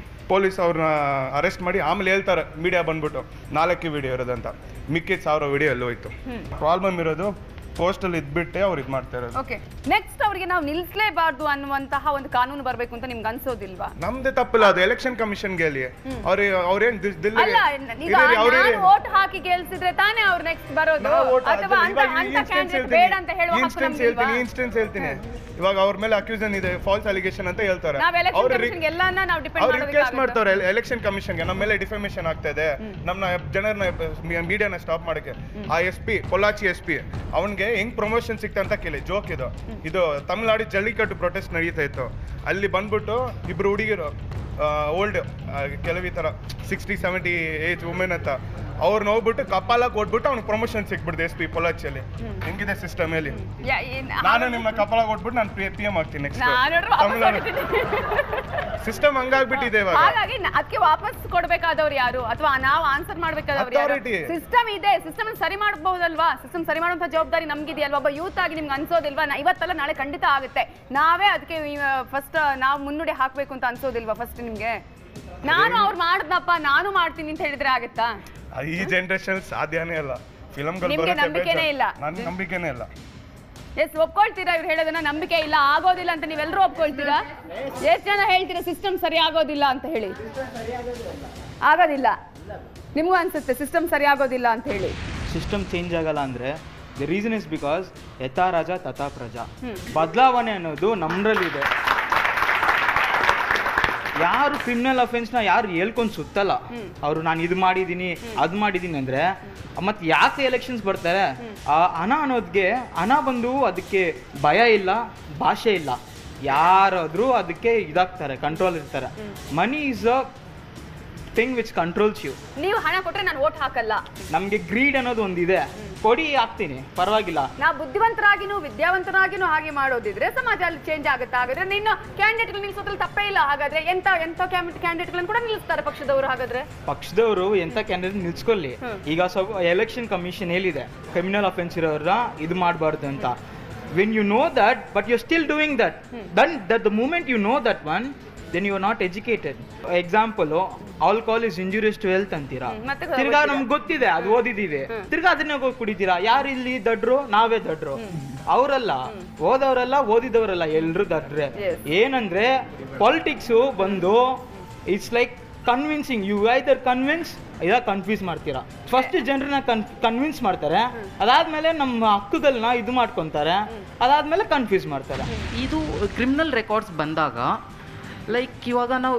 ಪೊಲೀಸ್ ಅವ್ರನ್ನ ಅರೆಸ್ಟ್ ಮಾಡಿ ಆಮೇಲೆ ಹೇಳ್ತಾರೆ ಮೀಡಿಯಾ ಬಂದ್ಬಿಟ್ಟು 4 ವಿಡಿಯೋ ಇರೋದಂತ, ಮಿಕ್ಕಿದ 1000 ವಿಡಿಯೋ ಎಲ್ಲ ಹೋಯ್ತು. ಪ್ರಾಬ್ಲಮ್ ಇರೋದು ಪೋಸ್ಟಲ್ ಇದ್ಬಿಟ್ಟೆ ಅವ್ರು ಇದು ಮಾಡ್ತಾ ಇರೋದು. ಓಕೆ, ನೆಕ್ಸ್ಟ್ ಅವರಿಗೆ ನಾವು ನಿಲ್ಸಲೇಬಾರ್ದು ಅನ್ನುವಂತಹ ಒಂದು ಕಾನೂನು ಬರಬೇಕು ಅಂತ ನಿಮ್ಗೆ ಅನ್ಸೋದಿಲ್ವಾ? ನಮ್ದೇ ತಪ್ಪಿಲ್ಲ, ಅದು ಎಲೆಕ್ಷನ್ ಕಮಿಷನ್ಗೆ ಹೇಳಿ. ಅವ್ರೇನ್ ಅಲ್ಲ, ವೋಟ್ ಹಾಕಿ ಗೆಲ್ಸಿದ್ರೆ ತಾನೇ ಅವ್ರು ನೆಕ್ಸ್ಟ್ ಬರೋದು, ಅಥವಾ ಅಂತ ಕ್ಯಾಂಡಿಡೇಟ್ ಬೇಡ ಅಂತ ಹೇಳುವ ಹಕ್ಕು ನಮ್ಗೆ ಇಲ್ವಾ? ಇನ್ಸ್ಟೆನ್ಸ್ ಹೇಳ್ತೀನಿ, ಇವಾಗ ಅವ್ರ ಮೇಲೆ ಅಕ್ಯೂಸನ್ ಇದೆ, ಫಾಲ್ಸ್ ಅಲಿಗೇಷನ್ ಅಂತ ಹೇಳ್ತಾರೆ. ಅವ್ರು ರಿಕ್ವೆಸ್ಟ್ ಮಾಡ್ತಾರೆ ಎಲೆಕ್ಷನ್ ಕಮಿಷನ್ಗೆ, ನಮ್ಮ ಮೇಲೆ ಡಿಫಮೇಷನ್ ಆಗ್ತಾ ಇದೆ, ನಮ್ಮ ಜನರನ್ನ ಮೀಡಿಯಾನ ಸ್ಟಾಪ್ ಮಾಡಕ್ಕೆ. ಆ SP ಪೊಲ್ಲಾಚಿ SP ಅವನ್ಗೆ ಹೆಂಗ್ ಪ್ರಮೋಷನ್ ಸಿಕ್ತ ಅಂತ ಕೇಳಿ. ಜೋಕ್ ಇದು ತಮಿಳ್ನಾಡು ಜಲ್ಲಿಕಟ್ಟು ಪ್ರೊಟೆಸ್ಟ್ ನಡೀತಾ ಇತ್ತು, ಅಲ್ಲಿ ಬಂದ್ಬಿಟ್ಟು ಇಬ್ರು ಹುಡುಗಿರು ಓಲ್ಡ್ ಕೆಲವು ತರ 60-70 ಏಜ್ ವುಮೆನ್ ಅಂತ, ಅವ್ರನ್ನ ಹೋಗ್ಬಿಟ್ಟು ಕಪಾಲಕ್ಕೆ ಕೊಟ್ಬಿಟ್ಟು ಅವ್ನಿಗೆ ಪ್ರಮೋಷನ್ ಸಿಕ್ಬಿಡ್ದು SP ಪೊಲಾಚಿಯಲ್ಲಿ. ಹೆಂಗಿದೆ ಸಿಸ್ಟಮ್ ಹೇಳಿ? ನಾನು ನಿಮ್ಮ ಕಪಾಲಕ್ಕೆ ಕೊಟ್ಬಿಟ್ಟು ನಾನು PM ಆಗ್ತೀನಿ ನೆಕ್ಸ್ಟ್. ಸಿಸ್ಟಮ್ ಹಂಗಾಗ್ಬಿಟ್ಟಿದೆ ಇವಾಗ. ಹಾಗಾಗಿ ಅದಕ್ಕೆ ವಾಪಸ್ ಕೊಡ್ಬೇಕಾದವ್ರು ಯಾರು, ಅಥವಾ ನಾವು ಆನ್ಸರ್ ಮಾಡ್ಬೇಕಾದವ್ರು ಯಾರು? ಸಿಸ್ಟಮ್ ಇದೆ, ಸಿಸ್ಟಮ್ ಸರಿ ಮಾಡಬಹುದಲ್ವಾ? ಸಿಸ್ಟಮ್ ಸರಿ ಮಾಡುವಂತ ಜವಾಬ್ದಾರಿ ನಮ್ಗಿದೆಯಲ್ವಾ? ಒಬ್ಬ ಯೂತ್ ಆಗಿ ನಿಮ್ಗೆ ಅನ್ಸೋದಿಲ್ವಾ ಇವತ್ತಲ್ಲ ನಾಳೆ ಖಂಡಿತ ಆಗುತ್ತೆ, ನಾವೇ ಅದಕ್ಕೆ ಫಸ್ಟ್ ನಾವು ಮುನ್ನುಡಿ ಹಾಕ್ಬೇಕು ಅಂತ ಅನ್ಸೋದಿಲ್ವಾ ಫಸ್ಟ್ ನಿಮ್ಗೆ? ನಾನು ಅವ್ರು ಮಾಡ್ದಪ್ಪ ನಾನು ಮಾಡ್ತೀನಿ ಅಂತ ಹೇಳಿದ್ರೆ ಆಗತ್ತಾ? ಈ ಜನರೇಷನ್ ಸಾಧ್ಯನೇ ಇಲ್ಲ. ಫಿಲಮ್ಗಳು ನಂಬಿಕೆನೇ ಇಲ್ಲ, ನನ್ಗೆ ನಂಬಿಕೆನೇ ಇಲ್ಲ. ಎಸ್, ಒಪ್ಕೊಳ್ತೀರಾ ಇವ್ರು ಹೇಳೋದನ್ನ? ನಂಬಿಕೆ ಇಲ್ಲ, ಆಗೋದಿಲ್ಲ ಅಂತ ನೀವೆಲ್ಲರೂ ಒಪ್ಕೊಳ್ತೀರಾ? ಎಷ್ಟು ಜನ ಹೇಳ್ತೀರಾ ಸಿಸ್ಟಮ್ ಸರಿ ಆಗೋದಿಲ್ಲ ಅಂತ ಹೇಳಿ? ಆಗೋದಿಲ್ಲ, ನಿಮಗೂ ಅನ್ಸುತ್ತೆ ಸಿಸ್ಟಮ್ ಸರಿ ಆಗೋದಿಲ್ಲ ಅಂತ ಹೇಳಿ? ಸಿಸ್ಟಮ್ ಚೇಂಜ್ ಆಗಲ್ಲ ಅಂದರೆ ದ ರೀಸನ್ ಇಸ್ ಬಿಕಾಸ್ ಯಥಾ ರಾಜ ತಥಾ ಪ್ರಜಾ. ಬದಲಾವಣೆ ಅನ್ನೋದು ನಮ್ಮದ್ರಲ್ಲಿದೆ. ಯಾರು ಕ್ರಿಮಿನಲ್ ಅಫೆನ್ಸ್ನ ಯಾರು ಹೇಳ್ಕೊಂಡು ಸುತ್ತಲ್ಲ, ಅವರು ನಾನು ಇದು ಮಾಡಿದ್ದೀನಿ ಅದು ಮಾಡಿದ್ದೀನಿ ಅಂದರೆ ಮತ್ತೆ ಯಾಕೆ ಎಲೆಕ್ಷನ್ಸ್ ಬರ್ತಾರೆ? ಹಣ ಅನ್ನೋದಕ್ಕೆ ಹಣ ಬಂದು ಅದಕ್ಕೆ ಭಯ ಇಲ್ಲ, ಭಾಷೆ ಇಲ್ಲ, ಯಾರಾದರೂ ಅದಕ್ಕೆ ಇದಾಗ್ತಾರೆ, ಕಂಟ್ರೋಲ್ ಇರ್ತಾರೆ. Money is a thing which controls you. ನೀವು ಹಣ ಕೊಟ್ರೆ ನಾನು ವೋಟ್ ಹಾಕಲ್ಲ, ನಮಗೆ ಗ್ರೀಡ್ ಅನ್ನೋದು ಒಂದಿದೆ, ಕೊಡಿ ಹಾಕ್ತೀನಿ ಪರವಾಗಿಲ್ಲ. ನಾವು ಬುದ್ಧಿವಂತರಾಗಿನೂ ವಿದ್ಯಾವಂತರಾಗಿನೂ ಹಾಗೆ ಮಾಡೋದಿದ್ರೆ ಸಮಾಜ ಅಲ್ಲಿ ಚೇಂಜ್ ಆಗುತ್ತೆ. ಹಾಗಾದ್ರೆ ನಿನ್ನ ಕ್ಯಾಂಡಿಡೇಟ್ ನಿಲ್ಸೋದ್ರಲ್ಲಿ ತಪ್ಪೇ ಇಲ್ಲ. ಹಾಗಾದ್ರೆ ಎಂತ ಕ್ಯಾಂಡಿಡೇಟ್ಗಳನ್ನು ಕೂಡ ನಿಲ್ಲಿಸ್ತಾರೆ ಪಕ್ಷದವರು. ಹಾಗಾದ್ರೆ ಪಕ್ಷದವರು ಎಂತ ಕ್ಯಾಂಡಿಡೇಟ್ ನಿಲ್ಸ್ಕೊಳ್ಳಿ. ಈಗ ಎಲೆಕ್ಷನ್ ಕಮಿಷನ್ ಹೇಳಿದೆ ಕ್ರಿಮಿನಲ್ ಅಫೆನ್ಸ್ ಇರೋರ ಇದು ಮಾಡಬಾರ್ದು ಅಂತ. when you know that but you're still doing that, then that the moment you know that one, then you are not educated. Example alcohol is injurious to health ಅಂತೀರಾ, ತಿರ್ಗಾ ನಮ್ಗೆ ಗೊತ್ತಿದೆ ಅದು ಓದಿದೀವಿ, ತಿರ್ಗಾ ಅದನ್ನ ಹೋಗಿ ಕುಡಿತೀರಾ. ಯಾರು ಇಲ್ಲಿ ದಡ್ರು? ನಾವೇ ದಡ್ರು. ಅವರಲ್ಲ, ಓದವರಲ್ಲ, ಓದಿದವರಲ್ಲ, ಎಲ್ರು ದಡ್ರೆ. ಏನಂದ್ರೆ ಪಾಲಿಟಿಕ್ಸು ಬಂದು it's like convincing. You either convince ಇಲ್ಲ ಕನ್ಫ್ಯೂಸ್ ಮಾಡ್ತೀರಾ. ಫಸ್ಟ್ ಜನರನ್ನ ಕನ್ವಿನ್ಸ್ ಮಾಡ್ತಾರೆ, ಅದಾದ್ಮೇಲೆ ನಮ್ಮ ಹಕ್ಕುಗಳನ್ನ ಇದು ಮಾಡ್ಕೊತಾರೆ, ಅದಾದ್ಮೇಲೆ ಕನ್ಫ್ಯೂಸ್ ಮಾಡ್ತಾರೆ. ಇದು ಕ್ರಿಮಿನಲ್ ರೆಕಾರ್ಡ್ಸ್ ಬಂದಾಗ ಲೈಕ್ ಇವಾಗ ನಾವು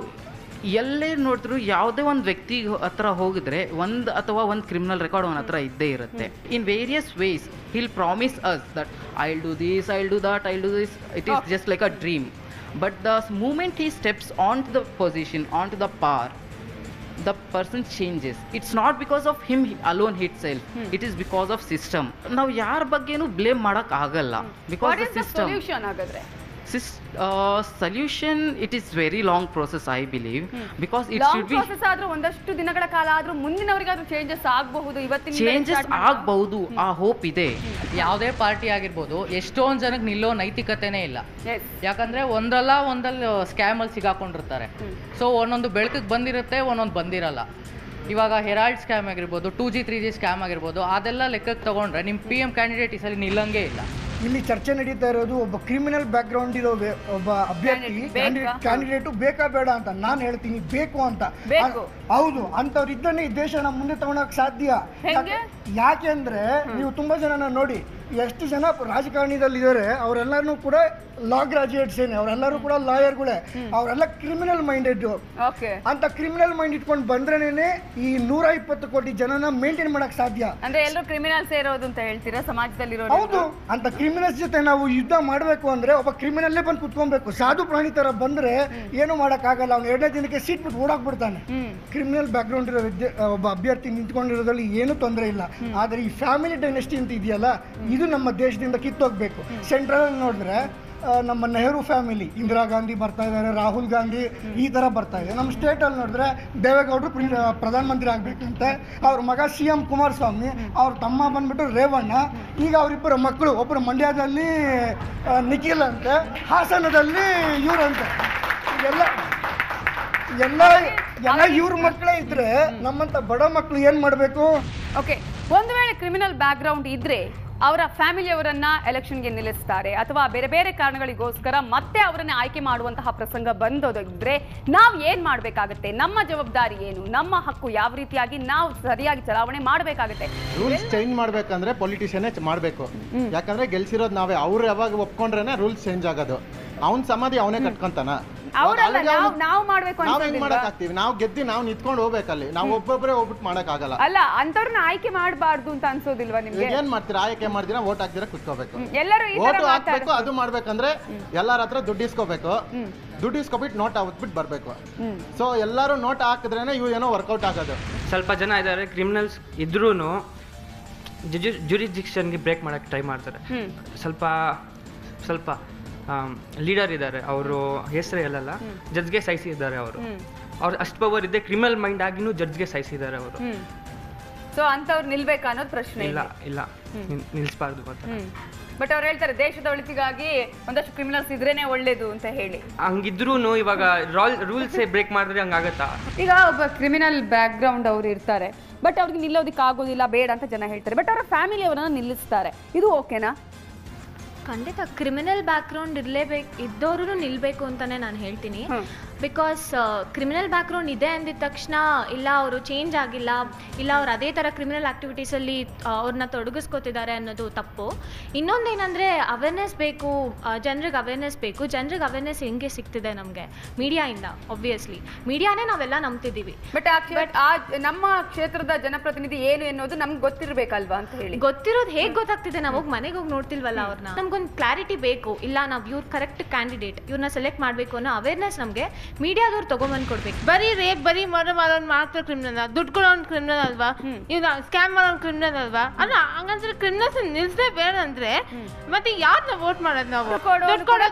ಎಲ್ಲೇ ನೋಡಿದ್ರು ಯಾವುದೇ ಒಂದು ವ್ಯಕ್ತಿ ಹತ್ರ ಹೋಗಿದ್ರೆ ಒಂದು ಕ್ರಿಮಿನಲ್ ರೆಕಾರ್ಡ್ ಅವನ ಹತ್ರ ಇದ್ದೇ ಇರುತ್ತೆ. In various ways he'll promise us that I will do this, I will do that, I will do this. It is just like a dream. But the moment he steps onto the position, onto the power, the person changes. It's not because of him alone himself. It is because of system. Now ಯಾರ ಬಗ್ಗೆನೂ blame ಮಾಡಕ್ ಆಗಲ್ಲ, because the system. What is the solution ಹಾಗಾದ್ರೆ? Solution, it is very long process, I believe, because it long should be process ಆದ್ರೂ ಒಂದಷ್ಟು ದಿನಗಳ ಕಾಲ ಆದ್ರೂ ಮುಂದಿನವರಿಗಾದ್ರೂ ಚೇಂಜಸ್ ಆಗಬಹುದು. ಇವತ್ತಿನ ಚೇಂಜಸ್ ಆಗಬಹುದು, ಆ ಹೋಪ್ ಇದೆ. ಯಾವುದೇ ಪಾರ್ಟಿ ಆಗಿರ್ಬೋದು, ಎಷ್ಟೊಂದು ಜನಕ್ಕೆ ನಿಲ್ಲೋ ನೈತಿಕತೆನೇ ಇಲ್ಲ. ಯಾಕಂದ್ರೆ ಒಂದಲ್ಲಿ ಸ್ಕ್ಯಾಮ್ ಅಲ್ಲಿ ಸಿಗಾಕೊಂಡಿರ್ತಾರೆ. ಸೊ ಒಂದೊಂದು ಬೆಳಕಿಗೆ ಬಂದಿರುತ್ತೆ, ಒಂದೊಂದು ಬಂದಿರಲ್ಲ. ಇವಾಗ ಹೆರಾಲ್ಡ್ ಸ್ಕ್ಯಾಮ್ ಆಗಿರ್ಬೋದು, 2G 3G ಸ್ಕ್ಯಾಮ್ ಆಗಿರ್ಬೋದು, ಅದೆಲ್ಲ ಲೆಕ್ಕಕ್ಕೆ ತಗೊಂಡ್ರೆ ನಿಮ್ಮ PM ಕ್ಯಾಂಡಿಡೇಟ್ ಈ ಸಲ ನಿಲ್ಲಂಗೇ ಇಲ್ಲ. ಇಲ್ಲಿ ಚರ್ಚೆ ನಡೀತಾ ಇರೋದು ಒಬ್ಬ ಕ್ರಿಮಿನಲ್ ಬ್ಯಾಕ್ ಗ್ರೌಂಡ್ ಇರೋ ಒಬ್ಬ ಅಭ್ಯರ್ಥಿ ಕ್ಯಾಂಡಿಡೇಟು ಬೇಕಾ ಬೇಡ ಅಂತ. ನಾನು ಹೇಳ್ತೀನಿ ಬೇಕು ಅಂತ. ಹೌದು, ಅಂಥವ್ರು ಇದ್ದನ್ನೇ ಈ ದೇಶನ ಮುಂದೆ ತಗೊಳಕ್ ಸಾಧ್ಯ. ಯಾಕೆ ಅಂದ್ರೆ ನೀವು ತುಂಬಾ ಜನನ ನೋಡಿ, ಎಷ್ಟು ಜನ ರಾಜಕಾರಣಿದಲ್ಲಿದ್ದಾರೆ, ಅವರೆಲ್ಲರೂ ಕೂಡ ಲಾ ಗ್ರಾಜುಯೇಟ್ಸ್ ಏನೇ, ಅವರೆಲ್ಲರೂ ಕೂಡ ಲಾಯರ್ಗಳೇ, ಅವರೆಲ್ಲ ಕ್ರಿಮಿನಲ್ ಮೈಂಡೆಡ್. ಅಂತ ಕ್ರಿಮಿನಲ್ ಮೈಂಡ್ ಇಟ್ಕೊಂಡು ಬಂದ್ರೇನೆ ಈ 120 ಕೋಟಿ ಜನನ ಮೇಂಟೈನ್ ಮಾಡಕ್ ಸಾಧ್ಯ. ಅಂದ್ರೆ ಎಲ್ಲರೂ ಕ್ರಿಮಿನಲ್ಸ್ ಇರೋದು ಅಂತ ಹೇಳ್ತೀರಾ ಸಮಾಜದಲ್ಲಿ? ಹೌದು, ಅಂತ ಕ್ರಿಮಿನಲ್ಸ್ ಜೊತೆ ನಾವು ಯುದ್ಧ ಮಾಡಬೇಕು ಅಂದ್ರೆ ಒಬ್ಬ ಕ್ರಿಮಿನಲ್ಲೇ ಬಂದು ಕುತ್ಕೊಬೇಕು. ಸಾಧು ಪ್ರಾಣಿ ತರ ಬಂದ್ರೆ ಏನು ಮಾಡಕ್ ಆಗಲ್ಲ. ಅವ್ನು 2ನೇ ದಿನಕ್ಕೆ ಸೀಟ್ ಬಿಟ್ಟು ಓಡಾಕ್ಬಿಡ್ತಾನೆ. ಕ್ರಿಮಿನಲ್ ಬ್ಯಾಕ್ ಗ್ರೌಂಡ್ ಇರೋ ಒಬ್ಬ ಅಭ್ಯರ್ಥಿ ನಿಂತ್ಕೊಂಡಿರೋದ್ರಲ್ಲಿ ಏನು ತೊಂದರೆ ಇಲ್ಲ. ಆದ್ರೆ ಈ ಫ್ಯಾಮಿಲಿ ಡೈನೆಸ್ಟಿ ಅಂತ ಇದೆಯಲ್ಲ, ಇದು ನಮ್ಮ ದೇಶದಿಂದ ಕಿತ್ತೋಗ್ಬೇಕು. ಸೆಂಟ್ರಲ್ ನೋಡಿದ್ರೆ ನಮ್ಮ ನೆಹರು ಫ್ಯಾಮಿಲಿ, ಇಂದಿರಾ ಗಾಂಧಿ ಬರ್ತಾ ಇದ್ದಾರೆ, ರಾಹುಲ್ ಗಾಂಧಿ ಈ ಥರ ಬರ್ತಾ ಇದೆ. ನಮ್ಮ ಸ್ಟೇಟಲ್ಲಿ ನೋಡಿದ್ರೆ ದೇವೇಗೌಡರು ಪ್ರಧಾನಮಂತ್ರಿ ಆಗಬೇಕಂತೆ, ಅವ್ರ ಮಗ CM ಕುಮಾರಸ್ವಾಮಿ, ಅವ್ರ ತಮ್ಮ ಬಂದ್ಬಿಟ್ಟು ರೇವಣ್ಣ, ಈಗ ಅವರಿಬ್ಬರ ಮಕ್ಕಳು, ಒಬ್ಬರು ಮಂಡ್ಯದಲ್ಲಿ ನಿಖಿಲ್ ಅಂತೆ, ಹಾಸನದಲ್ಲಿ ಇವರಂತೆ. ಎಲ್ಲ ಇವ್ರ ಮಕ್ಕಳೇ ಇದ್ರೆ ನಮ್ಮಂತ ಬಡ ಮಕ್ಕಳು ಏನ್ ಮಾಡಬೇಕು? ಓಕೆ, ಒಂದು ವೇಳೆ ಕ್ರಿಮಿನಲ್ ಬ್ಯಾಕ್ ಗ್ರೌಂಡ್ ಇದ್ರೆ ಅವರ ಫ್ಯಾಮಿಲಿಯವರನ್ನ ಎಲೆಕ್ಷನ್ಗೆ ನಿಲ್ಲಿಸ್ತಾರೆ ಅಥವಾ ಬೇರೆ ಬೇರೆ ಕಾರಣಗಳಿಗೋಸ್ಕರ ಮತ್ತೆ ಅವರನ್ನ ಆಯ್ಕೆ ಮಾಡುವಂತಹ ಪ್ರಸಂಗ ಬಂದೋದಿದ್ರೆ ನಾವು ಏನ್ ಮಾಡ್ಬೇಕಾಗತ್ತೆ? ನಮ್ಮ ಜವಾಬ್ದಾರಿ ಏನು? ನಮ್ಮ ಹಕ್ಕು ಯಾವ ರೀತಿಯಾಗಿ ನಾವು ಸರಿಯಾಗಿ ಚಲಾವಣೆ ಮಾಡಬೇಕಾಗತ್ತೆ? ರೂಲ್ಸ್ ಚೇಂಜ್ ಮಾಡ್ಬೇಕಂದ್ರೆ ಪೊಲಿಟಿಷಿಯನ್ನೇ ಮಾಡಬೇಕು. ಯಾಕಂದ್ರೆ ಗೆಲ್ಸಿರೋದು ನಾವೇ. ಅವ್ರು ಯಾವಾಗ ಒಪ್ಕೊಂಡ್ರೇನೆ ರೂಲ್ಸ್ ಚೇಂಜ್ ಆಗೋದು. ಅವ್ನ ಸಮಾಧಿ ಅವನೇ ಕಟ್ಕೊಂತಾನ. ನಾವು ಮಾಡ್ಬೇಕು ಮಾಡಕ್ಕಾಗ್ತೀವಿ. ನಾವು ಗೆದ್ದಿ ನಾವು ನಿಂತ್ಕೊಂಡು ಹೋಗ್ಬೇಕಲ್ಲಿ. ನಾವು ಒಬ್ಬೊಬ್ಬರೇ ಹೋಗ್ಬಿಟ್ಟು ಮಾಡಕ್ ಆಗಲ್ಲ. ಅಲ್ಲ, ಅಂತವ್ರನ್ನ ಆಯ್ಕೆ ಮಾಡಬಾರ್ದು ಅಂತ ಅನ್ಸೋದಿಲ್ವಾ ನಿಮ್ಗೆ? ಏನ್ ಮಾಡ್ತೀರಾ? ಆಯ್ಕೆ ಮಾಡ್ತೀರಾ, ವೋಟ್ ಹಾಕ್ತೀರಾ, ಕುತ್ಕೋಬೇಕು. ಎಲ್ಲರೂ ವೋಟ್ ಹಾಕ್ಬೇಕು. ಅದು ಮಾಡ್ಬೇಕಂದ್ರೆ ಎಲ್ಲಾರ ಹತ್ರ ದುಡ್ಡು ಇಸ್ಕೋಬೇಕು. ದುಡ್ಡು ಇಸ್ಕೊಬಿಟ್ಟು ನೋಟ್ ಹಾಕ್ಬಿಟ್ಟು ಬರ್ಬೇಕು. ಸೊ ಎಲ್ಲರೂ ನೋಟ್ ಹಾಕಿದ್ರೇನೆ ಇವು ಏನೋ ವರ್ಕೌಟ್ ಆಗೋದು. ಸ್ವಲ್ಪ ಜನ ಇದ್ದಾರೆ ಕ್ರಿಮಿನಲ್ಸ್ ಇದ್ರೂ ಜುರಿಸ್ಡಿಕ್ಷನ್ಗೆ ಬ್ರೇಕ್ ಮಾಡಕ್ಕೆ ಟ್ರೈ ಮಾಡ್ತಾರೆ. ಸ್ವಲ್ಪ ಲೀಡರ್ ಇದ್ದಾರೆ, ಅವರು ಹೆಸರು ಹೇಳಲ್ಲ, ಜಡ್ಜ್ಗೆ ಸಾಯಿಸಿದ್ದಾರೆ. ಅವ್ರು ಅಷ್ಟು ಪವರ್ ಇದೆ, ಕ್ರಿಮಿನಲ್ ಮೈಂಡ್ ಆಗಿನೂ ಜಡ್ಜ್ಗೆ ಸಾಯಿಸಿದ್ದಾರೆ ಅವರು. ಸೊ ಅಂತವ್ರು ನಿಲ್ಬೇಕಾ ಅನ್ನೋದು ಪ್ರಶ್ನೆ ಇಲ್ಲ, ನಿಲ್ಲಿಸಬಾರ್ದು ಅಂತ. ಬಟ್ ಅವ್ರು ಹೇಳ್ತಾರೆ ದೇಶದ ಒಳಿತಿಗಾಗಿ ಒಂದಷ್ಟು ಕ್ರಿಮಿನಲ್ಸ್ ಇದ್ರೇನೆ ಒಳ್ಳೇದು ಅಂತ ಹೇಳಿ. ಹಂಗಿದ್ರೂ ಇವಾಗ ರೂಲ್ಸ್ ಬ್ರೇಕ್ ಮಾಡಿದ್ರೆ ಹಂಗಾಗತ್ತಾ? ಈಗ ಒಬ್ಬ ಕ್ರಿಮಿನಲ್ ಬ್ಯಾಕ್ ಗ್ರೌಂಡ್ ಅವ್ರು ಇರ್ತಾರೆ, ಬಟ್ ಅವ್ರಿಗೆ ನಿಲ್ಲೋದಕ್ಕೆ ಆಗೋದಿಲ್ಲ, ಬೇಡ ಅಂತ ಜನ ಹೇಳ್ತಾರೆ. ಬಟ್ ಅವರ ಫ್ಯಾಮಿಲಿ ಅವರನ್ನ ನಿಲ್ಲಿಸ್ತಾರೆ. ಇದು ಓಕೆನಾ? ಖಂಡಿತ ಕ್ರಿಮಿನಲ್ ಬ್ಯಾಕ್ಗ್ರೌಂಡ್ ಇದ್ದವರು ನಿಲ್ಲಬೇಕು ಅಂತಲೇ ನಾನು ಹೇಳ್ತೀನಿ. ಬಿಕಾಸ್ ಕ್ರಿಮಿನಲ್ ಬ್ಯಾಕ್ಗ್ರೌಂಡ್ ಇದೆ ಅಂದಿದ ತಕ್ಷಣ ಇಲ್ಲ ಅವರು ಚೇಂಜ್ ಆಗಿಲ್ಲ, ಇಲ್ಲ ಅವ್ರು ಅದೇ ಥರ ಕ್ರಿಮಿನಲ್ ಆ್ಯಕ್ಟಿವಿಟೀಸಲ್ಲಿ ಅವ್ರನ್ನ ತೊಡಗಿಸ್ಕೋತಿದ್ದಾರೆ ಅನ್ನೋದು ತಪ್ಪು. ಇನ್ನೊಂದೇನೆಂದರೆ ಅವೇರ್ನೆಸ್ ಬೇಕು, ಜನರಿಗೆ ಅವೇರ್ನೆಸ್ ಬೇಕು. ಜನರಿಗೆ ಅವೇರ್ನೆಸ್ ಹೆಂಗೆ ಸಿಗ್ತಿದೆ ನಮಗೆ? ಮೀಡಿಯಾಯಿಂದ. ಆಬ್ವಿಯಸ್ಲಿ ಮೀಡಿಯಾನೇ ನಾವೆಲ್ಲ ನಂಬ್ತಿದ್ದೀವಿ. ಬಟ್ ನಮ್ಮ ಕ್ಷೇತ್ರದ ಜನಪ್ರತಿನಿಧಿ ಏನು ಎನ್ನೋದು ನಮ್ಗೆ ಗೊತ್ತಿರಬೇಕಲ್ವಾ ಅಂತ ಹೇಳಿ. ಗೊತ್ತಿರೋದು ಹೇಗೆ ಗೊತ್ತಾಗ್ತಿದೆ? ನಾವು ಹೋಗಿ ಮನೆಗೆ ಹೋಗಿ ನೋಡ್ತಿಲ್ವಲ್ಲ ಅವ್ರನ್ನ. ನಮ್ಗೊಂದು ಕ್ಲಾರಿಟಿ ಬೇಕು. ಇಲ್ಲ ನಾವು ಇವ್ರು ಕರೆಕ್ಟ್ ಕ್ಯಾಂಡಿಡೇಟ್, ಇವ್ರನ್ನ ಸೆಲೆಕ್ಟ್ ಮಾಡಬೇಕು ಅನ್ನೋ ಅವೇರ್ನೆಸ್ ನಮಗೆ ಮೀಡಿಯಾದವ್ರು ತಗೊಂಬಂದು ಕೊಡ್ಬೇಕು. ಬರೀ ರೇಪ್, ಬರೀ ಮರ್ಡರ್ ಮಾಡೋನ್ ಮಾತ್ರ ಕ್ರಿಮಿನಲ್, ದುಡ್ಡು ಕೊಡೋನ್ ಕ್ರಿಮಿನಲ್ ಅಲ್ವಾ? ಇವ್ನ ಸ್ಕ್ಯಾಮ್ ಮಾಡೋನ್ ಕ್ರಿಮಿನಲ್ ಅಲ್ವಾ? ಅಲ್ಲ, ಹಂಗಂದ್ರೆ ಕ್ರಿಮಿನಲ್ಸ್ ನಿಲ್ಸೇ ಬೇಡ ಅಂದ್ರೆ ಮತ್ತೆ ಯಾರನ್ನ ವೋಟ್ ಮಾಡೋದು ನಾವು?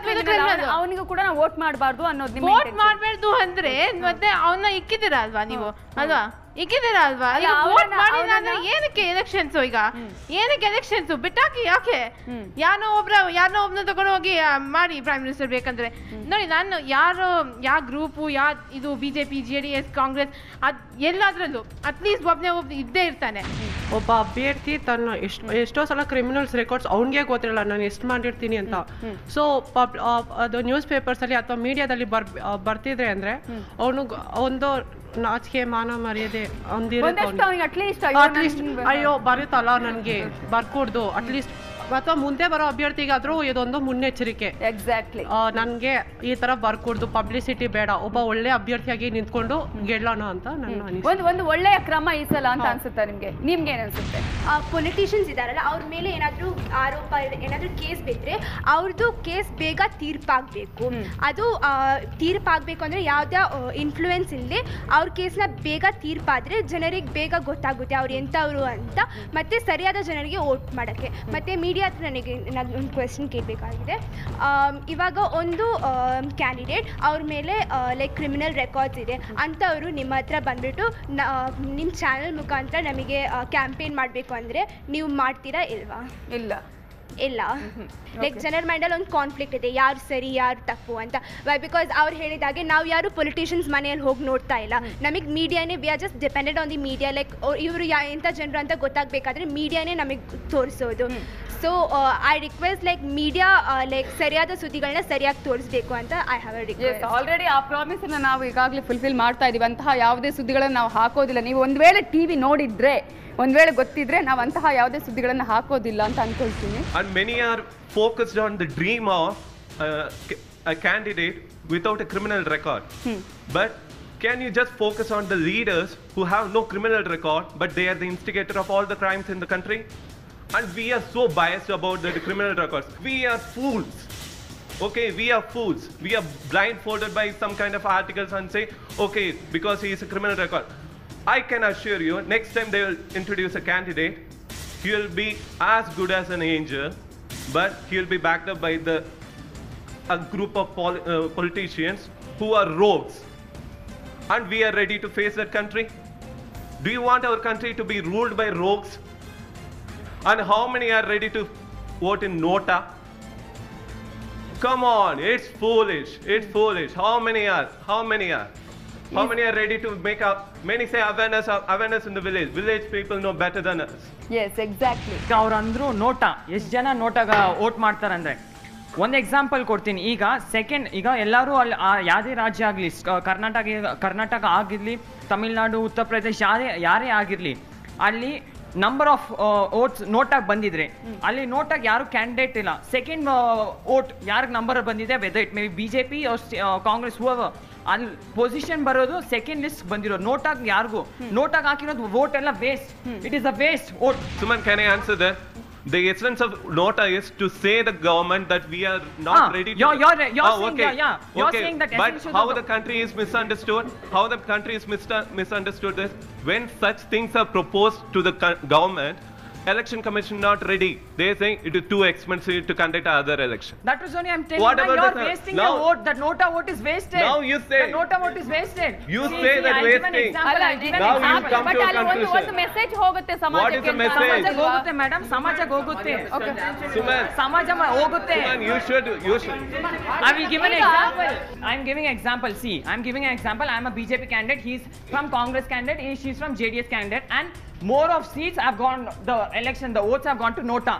ಅವನಿಗೂ ಕೂಡ ನಾವು ವೋಟ್ ಮಾಡಬಾರ್ದು ಅನ್ನೋದು. ವೋಟ್ ಮಾಡಬಾರ್ದು ಅಂದ್ರೆ ಮತ್ತೆ ಅವನ್ನ ಇಕ್ಕಿದ್ದೀರಾ ಅಲ್ವಾ ನೀವು? ಅಲ್ವಾ? ಇಕ್ಕಿದ್ದೀರಾ ಅಲ್ವಾ? ಅಲ್ಲ, ಈಗ vote ಅವ್ರನ್ನ- ಮಾಡಿಲ್ಲ ಅಂದ್ರೆ ಏನಕ್ಕೆ ಎಲೆಕ್ಷನ್ಸ್? ಈಗ ಏನಕ್ಕೆ ಎಲೆಕ್ಷನ್ಸ್? ಬಿಟ್ಟಾಕಿ, ಯಾಕೆ? ಯಾರನ್ನೋ ಒಬ್ನ ತಗೊಂಡು ಹೋಗಿ ಮಾಡಿ ಪ್ರೈಮ್ ಮಿನಿಸ್ಟರ್ ಬೇಕಂದ್ರೆ. ನೋಡಿ, ನಾನು ಯಾವ ಗ್ರೂಪು, ಇದು ಬಿಜೆಪಿ, JDS, ಕಾಂಗ್ರೆಸ್, ಎಲ್ಲಾದ್ರಲ್ಲೂ ಅಟ್ಲೀಸ್ಟ್ ಒಬ್ಬ ಇದ್ದೇ ಇರ್ತಾನೆ. ಒಬ್ಬ ಅಭ್ಯರ್ಥಿ ತನ್ನ ಎಷ್ಟೋ ಸಲ ಕ್ರಿಮಿನಲ್ಸ್ ರೆಕಾರ್ಡ್ಸ್ ಅವ್ನಿಗೆ ಗೊತ್ತಿರಲ್ಲ ನಾನು ಎಷ್ಟು ಮಾಡಿರ್ತೀನಿ ಅಂತ. ಸೊ ಅದು ನ್ಯೂಸ್ ಪೇಪರ್ಸ್ ಅಲ್ಲಿ ಅಥವಾ ಮೀಡಿಯಾದಲ್ಲಿ ಬರ್ತಿದ್ರೆ ಅಂದ್ರೆ ಅವನು ಒಂದು ನಾಚಿಕೆ ಮಾನ ಮರ್ಯಾದೆ ಅಟ್ಲೀಸ್ಟ್ ಅಯ್ಯೋ ಬರುತ್ತಲ್ಲ ನನಗೆ ಬರ್ಕೊಡ್ದು ಅಟ್ಲೀಸ್ಟ್, ಅಥವಾ ಮುಂದೆ ಬರೋ ಅಭ್ಯರ್ಥಿಗಾದ್ರೂ ಇದೊಂದು ಮುನ್ನೆಚ್ಚರಿಕೆ. ಎಕ್ಸಾಕ್ಟ್ಲಿ, ನನಗೆ ಈ ತರ ಬರ್ಕೊಡ್ದು, ಪಬ್ಲಿಸಿಟಿ ಬೇಡ, ಒಬ್ಬ ಒಳ್ಳೆ ಅಭ್ಯರ್ಥಿಯಾಗಿ ನಿಂತ್ಕೊಂಡು ಗೆಲ್ಲೋಣ ಅಂತ ನನ್ನ ಒಂದು ಒಳ್ಳೆಯ ಕ್ರಮ ಈ ಸಲ ಅಂತ ಅನ್ಸುತ್ತೆ ನಿಮ್ಗೆ? ನಿಮ್ಗೆ ಏನಿಸುತ್ತೆ? ಪೊಲಿಟಿಷಿಯನ್ಸ್ ಇದಾರಲ್ಲ ಅವ್ರ ಮೇಲೆ ಏನಾದರೂ ಆರೋಪ ಏನಾದರೂ ಕೇಸ್ ಬಿದ್ದರೆ ಅವ್ರದ್ದು ಕೇಸ್ ಬೇಗ ತೀರ್ಪಾಗಬೇಕು. ಅದು ತೀರ್ಪಾಗಬೇಕು ಅಂದರೆ ಯಾವುದೇ ಇನ್ಫ್ಲೂಯೆನ್ಸ್ ಇಲ್ಲದೆ ಅವ್ರ ಕೇಸ್ನ ಬೇಗ ತೀರ್ಪಾದರೆ ಜನರಿಗೆ ಬೇಗ ಗೊತ್ತಾಗುತ್ತೆ ಅವ್ರು ಎಂಥವ್ರು ಅಂತ, ಮತ್ತು ಸರಿಯಾದ ಜನರಿಗೆ ವೋಟ್ ಮಾಡೋಕ್ಕೆ. ಮತ್ತು ಮೀಡಿಯಾ ಹತ್ರ ನನಗೆ ಒಂದು ಕ್ವೆಶ್ಚನ್ ಕೇಳಬೇಕಾಗಿದೆ. ಇವಾಗ ಒಂದು ಕ್ಯಾಂಡಿಡೇಟ್ ಅವ್ರ ಮೇಲೆ ಲೈಕ್ ಕ್ರಿಮಿನಲ್ ರೆಕಾರ್ಡ್ಸ್ ಇದೆ ಅಂಥವರು ನಿಮ್ಮ ಹತ್ರ ಬಂದುಬಿಟ್ಟು ನಿಮ್ಮ ಚಾನಲ್ ಮುಖಾಂತರ ನಮಗೆ ಕ್ಯಾಂಪೇನ್ ಮಾಡಬೇಕು ಅಂದರೆ ನೀವು ಮಾಡ್ತೀರಾ ಇಲ್ವಾ? ಇಲ್ಲ. ಲೈಕ್ ಜನರ ಮೈಂಡಲ್ಲಿ ಒಂದು ಕಾನ್ಫ್ಲಿಕ್ಟ್ ಇದೆ, ಯಾರು ಸರಿ ಯಾರು ತಪ್ಪು ಅಂತ. ವೈ? ಬಿಕಾಸ್ ಅವ್ರು ಹೇಳಿದಾಗೆ ನಾವು ಯಾರು ಪೊಲಿಟಿಷಿಯನ್ಸ್ ಮನೆಯಲ್ಲಿ ಹೋಗಿ ನೋಡ್ತಾ ಇಲ್ಲ, ನಮಗೆ ಮೀಡಿಯಾನೇ, we are just depended on the media. Like ಇವರು ಎಂಥ ಜನರು ಅಂತ ಗೊತ್ತಾಗಬೇಕಾದ್ರೆ ಮೀಡಿಯಾನೇ ನಮಗೆ ತೋರಿಸೋದು. So I request like media like ಸರಿಯಾದ ಸುದ್ದಿಗಳನ್ನ ಸರಿಯಾಗಿ ತೋರಿಸ್ಬೇಕು ಅಂತ I have a request. Already ಆ ಪ್ರಾಮಿಸನ್ನು ನಾವು ಈಗಾಗಲೇ ಫುಲ್ಫಿಲ್ ಮಾಡ್ತಾ ಇದೀವಿ. ಅಂತಹ ಯಾವುದೇ ಸುದ್ದಿಗಳನ್ನು ನಾವು ಹಾಕೋದಿಲ್ಲ. ನೀವು ಒಂದು ವೇಳೆ ಟಿವಿ ನೋಡಿದ್ರೆ, ಒಂದು ವೇಳೆ ಗೊತ್ತಿದ್ರೆ ನಾವು ಅಂತಹ ಯಾವುದೇ ಸುದ್ದಿಗಳನ್ನು ಹಾಕೋದಿಲ್ಲ ಅಂತ ಅನ್ಕೊಳ್ತೀನಿ. And many are focused on the dream of a candidate without a criminal record. But can you just focus on the leaders who have no criminal record, but they are the instigator of all the crimes in the country? And we are so biased about the criminal records. We are fools. Okay, we are fools. We are blindfolded by some kind of articles and say, okay, because he is a criminal record. I can assure you, next time they will introduce a candidate, he will be as good as an angel, but he will be backed up by a group of politicians who are rogues. And we are ready to face that country. Do you want our country to be ruled by rogues? And how many are ready to vote in Nota? Come on, it's foolish. It's foolish. How many are? How many are ready to make up? Many say awareness in the village. Village people know better than us. Yes, exactly. ಅವ್ರಂದ್ರು NOTA, ಎಷ್ಟು ಜನ ನೋಟಾಗ vote ಮಾಡ್ತಾರಂದ್ರೆ, ಒಂದು example ಕೊಡ್ತೀನಿ. ಈಗ ಎಲ್ಲರೂ ಅಲ್ಲಿ ಯಾವುದೇ ರಾಜ್ಯ ಆಗಲಿ, ಕರ್ನಾಟಕ ಆಗಿರಲಿ, ತಮಿಳ್ನಾಡು, ಉತ್ತರ ಪ್ರದೇಶ, ಯಾರೇ ಆಗಿರಲಿ, ಅಲ್ಲಿ ನಂಬರ್ ಆಫ್ ವೋಟ್ಸ್ ನೋಟಾಗಿ ಬಂದಿದ್ರೆ ಅಲ್ಲಿ ನೋಟಾಗಿ ಯಾರು ಕ್ಯಾಂಡಿಡೇಟ್ ಇಲ್ಲ. ಸೆಕೆಂಡ್ ವೋಟ್ ಯಾರಿಗೆ ನಂಬರ್ ಬಂದಿದೆ, whether it may be BJP Congress ಅಲ್ಲಿ ಪೊಸಿಷನ್ ಬರೋದು ಸೆಕೆಂಡ್ ಲಿಸ್ಟ್ ಬಂದಿರೋದು. ನೋಟಾಗಿ ಯಾರಿಗೂ ನೋಟಾಗಿ ಹಾಕಿರೋದು ವೋಟ್ ಎಲ್ಲ waste. It is a waste vote. Suman, can I answer that? The essence of Nota is to say the government that we are not ready to... You're saying that but how the country is misunderstood, how the country is misunderstood is when such things are proposed to the government, election commission not ready. They are saying it is too expensive to conduct other election. That was only I'm telling you. You're wasting your vote. That Nota vote is wasted. Now you say. The Nota vote is wasted. You say that wasting. Now you come to a conclusion. ಒಂದು message ಹೋಗುತ್ತೆ ಸಮಾಜಕ್ಕೆ. What is the message? ಸಮಾಜಕ್ಕೆ ಹೋಗುತ್ತೆ madam, ಸಮಾಜಕ್ಕೆ ಹೋಗುತ್ತೆ. ಸಮಾಜ ಹೋಗುತ್ತೆ. You should. I will give an example. I'm giving an example. See, I'm giving an example. I'm a BJP candidate. He's from Congress candidate. She's from JDS candidate. And more of seats have gone, the votes have gone to Nota.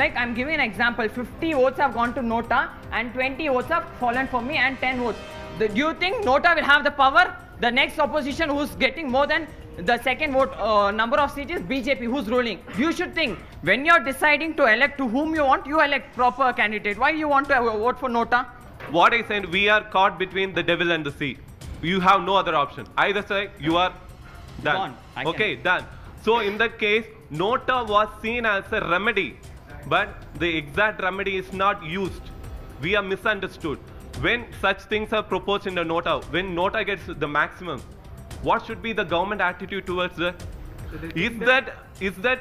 Like I'm giving an example, 50 votes have gone to Nota and 20 votes have fallen for me and 10 votes. Do you think Nota will have the power? The next opposition who's getting more than the second vote number of seats is BJP, who's ruling. You should think, when you're deciding to elect to whom you want, you elect proper candidate. Why you want to vote for Nota? What I said, we are caught between the devil and the sea. You have no other option. Either side, you are done. Okay, done. So in that case, Nota was seen as a remedy, but the exact remedy is not used. We are misunderstood. When such things are proposed in the Nota, when Nota gets the maximum, what should be the government attitude towards that? Is that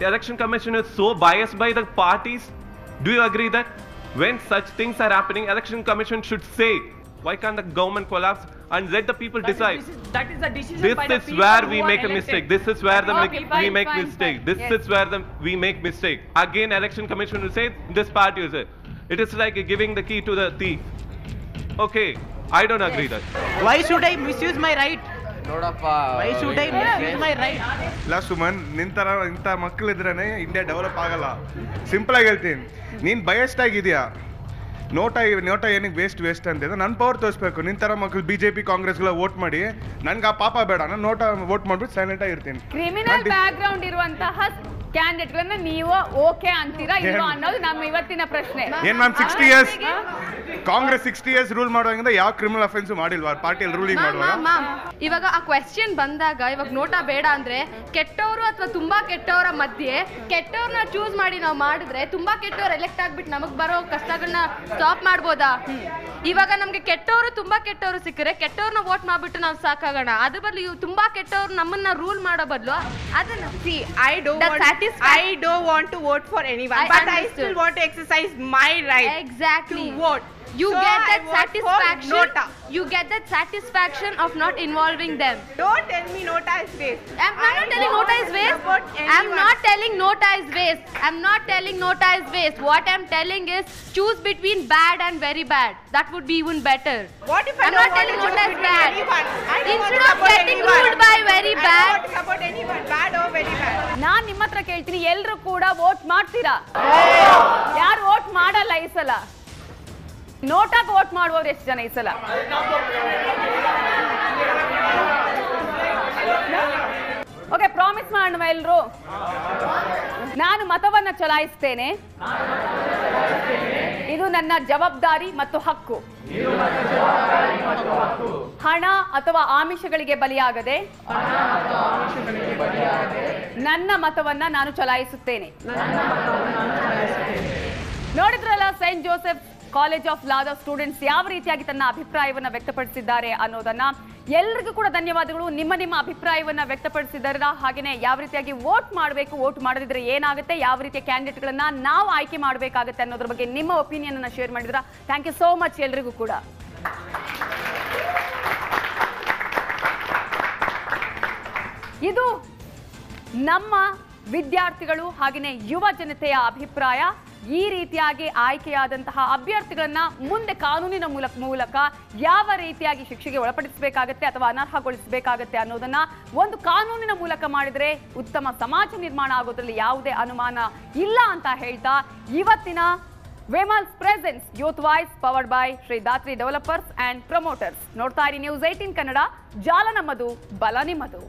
election commission is so biased by the parties? Do you agree that when such things are happening, election commission should say, why can't the government collapse? and let the people decide. That is the decision This by the is people where who we are make a elected. mistake. This is where we make fine, mistake. fine. This Yes. is where we make mistake. Again, election commission will say this party will say. It is like giving the key to the thief. Okay, I don't agree that. Why should I misuse my right? ನೋಡಪ್ಪ Why should I misuse my right? ಇಲ್ಲ ಸುಮನ್ ನಿಂತರ ಇಂಥ ಮಕ್ಕಳಿದ್ರೇನೆ India develop ಆಗಲ್ಲ. Simple ಆಗಿ ಹೇಳ್ತೀನಿ, ನೀನ್ biased ಆಗಿದ್ಯಾ, ನೋಟ ಏನಕ್ಕೆ ವೇಸ್ಟ್ ಅಂತಿದೆ. ನನ್ನ ಪವರ್ ತೋರಿಸ್ಬೇಕು. ನಿನ್ ತರ ಮಕ್ಕಳು ಬಿಜೆಪಿ ಕಾಂಗ್ರೆಸ್ಗಳ ವೋಟ್ ಮಾಡಿ ನನ್ಗೆ ಆ ಪಾಪ ಬೇಡ, ನಾನು ನೋಟ ವೋಟ್ ಮಾಡ್ಬಿಟ್ಟು ಸೈಲೆಂಟ್ ಆಗಿರ್ತೀನಿ. ಕ್ರಿಮಿನಲ್ ಬ್ಯಾಕ್ ಗ್ರೌಂಡ್ ಇರುವಂತಹ ಕ್ಯಾಂಡಿಡೇಟ್ಗಳನ್ನ ನೀವು ಓಕೆ ಅಂತೀರಾ ಇಲ್ವಾ ಅನ್ನೋದು ನಮ್ಮ ಇವತ್ತಿನ ಪ್ರಶ್ನೆ. ಏನ್ ma'am 60 years Congress 60 years rule ಮಾಡುವಾಗ ಯಾವ ಕ್ರಿಮಿನಲ್ ಅಫೆನ್ಸ್ ಮಾಡಿಲ್ವಾ ಪಾರ್ಟಿಯಲ್ಲಿ ರೂಲಿಂಗ್ ಮಾಡುವಾಗ? ಮ್ಯಾಮ್ ಇವಾಗ ಆ ಕ್ವೆಶ್ಚನ್ ಬಂದಾಗ ಇವಾಗ ನೋಟಾ ಬೇಡ ಅಂದ್ರೆ ಕೆಟ್ಟವರು ಅಥವಾ ತುಂಬಾ ಕೆಟ್ಟವರ ಮಧ್ಯೆ ಕೆಟ್ಟವ್ರನ್ನ ಚೂಸ್ ಮಾಡಿ ನಾವು ಮಾಡಿದ್ರೆ ತುಂಬಾ ಕೆಟ್ಟವ್ರು ಎಲೆಕ್ಟ್ ಆಗ್ಬಿಟ್ಟು ನಮಗ್ ಬರೋ ಕಷ್ಟಗಳನ್ನ ಸ್ಟಾಪ್ ಮಾಡ್ಬೋದಾ? ಇವಾಗ ನಮ್ಗೆ ಕೆಟ್ಟವರು ತುಂಬಾ ಕೆಟ್ಟವರು ಸಿಕ್ಕರೆ ಕೆಟ್ಟವ್ರನ್ನ ವೋಟ್ ಮಾಡ್ಬಿಟ್ಟು ನಾವು ಸಾಕಾಗೋಣ. ಅದ್ರ ಬದಲು ಇವು ತುಂಬಾ ಕೆಟ್ಟವ್ರು ನಮ್ಮನ್ನ ರೂಲ್ ಮಾಡೋ ಬದಲು ಅದನ್ನ I don't want to vote for anyone, but I still want to exercise my right exactly to vote. You So get I that vote for satisfaction. Nota. You get that satisfaction of not involving them. Don't tell me Nota is waste. I'm not telling Nota is waste. I'm not telling Nota is waste. I'm not telling Nota is waste. What I'm telling is choose between bad and very bad. That would be even better. What if I I'm don't not want telling to Nota choose is between bad. anyone? I don't want Instead to of support getting anyone. ruled by very I bad. don't want to support anyone, bad or very bad. ನಾನ್ ನಿಮ್ಮ ಹತ್ರ ಕೇಳ್ತೀನಿ, ಎಲ್ರು ಕೂಡ vote ಮಾಡ್ತೀರಾ? ಯಾರು vote ಮಾಡಲ್ಲ ಈ ಸಲ? ನೋಟಾಗ ವೋಟ್ ಮಾಡುವವ್ರು ಎಷ್ಟು ಜನ ಈ ಸಲ? ಓಕೆ, ಪ್ರಾಮಿಸ್ ಮಾಡೋಣ ಎಲ್ರು. ನಾನು ಮತವನ್ನ ಚಲಾಯಿಸ್ತೇನೆ, ಇದು ನನ್ನ ಜವಾಬ್ದಾರಿ ಮತ್ತು ಹಕ್ಕು. ಹಣ ಅಥವಾ ಆಮಿಷಗಳಿಗೆ ಬಲಿಯಾಗದೆ ನನ್ನ ಮತವನ್ನ ನಾನು ಚಲಾಯಿಸುತ್ತೇನೆ. ನೋಡಿದ್ರಲ್ಲ, ಸೈಂಟ್ ಜೋಸೆಫ್ ಕಾಲೇಜ್ ಆಫ್ ಲಾದ ಸ್ಟೂಡೆಂಟ್ಸ್ ಯಾವ ರೀತಿಯಾಗಿ ತನ್ನ ಅಭಿಪ್ರಾಯವನ್ನ ವ್ಯಕ್ತಪಡಿಸಿದ್ದಾರೆ ಅನ್ನೋದನ್ನ. ಎಲ್ಲರಿಗೂ ಕೂಡ ಧನ್ಯವಾದಗಳು. ನಿಮ್ಮ ಅಭಿಪ್ರಾಯವನ್ನ ವ್ಯಕ್ತಪಡಿಸಿದಾರ. ಹಾಗೇನೆ ಯಾವ ರೀತಿಯಾಗಿ ವೋಟ್ ಮಾಡಬೇಕು, ವೋಟ್ ಮಾಡದಿದ್ರೆ ಏನಾಗುತ್ತೆ, ಯಾವ ರೀತಿಯ ಕ್ಯಾಂಡಿಡೇಟ್ಗಳನ್ನ ನಾವು ಆಯ್ಕೆ ಮಾಡಬೇಕಾಗುತ್ತೆ ಅನ್ನೋದ್ರ ಬಗ್ಗೆ ನಿಮ್ಮ ಒಪಿನಿಯನ್ ಅನ್ನ ಶೇರ್ ಮಾಡಿದ್ರ. ಥ್ಯಾಂಕ್ ಯು ಸೋ ಮಚ್ ಎಲ್ರಿಗೂ ಕೂಡ. ಇದು ನಮ್ಮ ವಿದ್ಯಾರ್ಥಿಗಳು ಹಾಗೆಯೇ ಯುವ ಜನತೆಯ ಅಭಿಪ್ರಾಯ. ಈ ರೀತಿಯಾಗಿ ಆಯ್ಕೆಯಾದಂತಹ ಅಭ್ಯರ್ಥಿಗಳನ್ನ ಮುಂದೆ ಕಾನೂನಿನ ಮೂಲಕ ಯಾವ ರೀತಿಯಾಗಿ ಶಿಕ್ಷೆಗೆ ಒಳಪಡಿಸಬೇಕಾಗತ್ತೆ ಅಥವಾ ಅನರ್ಹಗೊಳಿಸಬೇಕಾಗತ್ತೆ ಅನ್ನೋದನ್ನ ಒಂದು ಕಾನೂನಿನ ಮೂಲಕ ಮಾಡಿದ್ರೆ ಉತ್ತಮ ಸಮಾಜ ನಿರ್ಮಾಣ ಆಗೋದ್ರಲ್ಲಿ ಯಾವುದೇ ಅನುಮಾನ ಇಲ್ಲ ಅಂತ ಹೇಳ್ತಾ, ಇವತ್ತಿನ ವಿಮಲ್ಸ್ presence youth voice powered by Shri Dhatri developers and promoters. ನೋಡ್ತಾ ಇರಿ ನ್ಯೂಸ್ 18 ಕನ್ನಡ. ಜಾಲ ನಮ್ಮದು, ಬಲ ನಿಮ್ಮದು.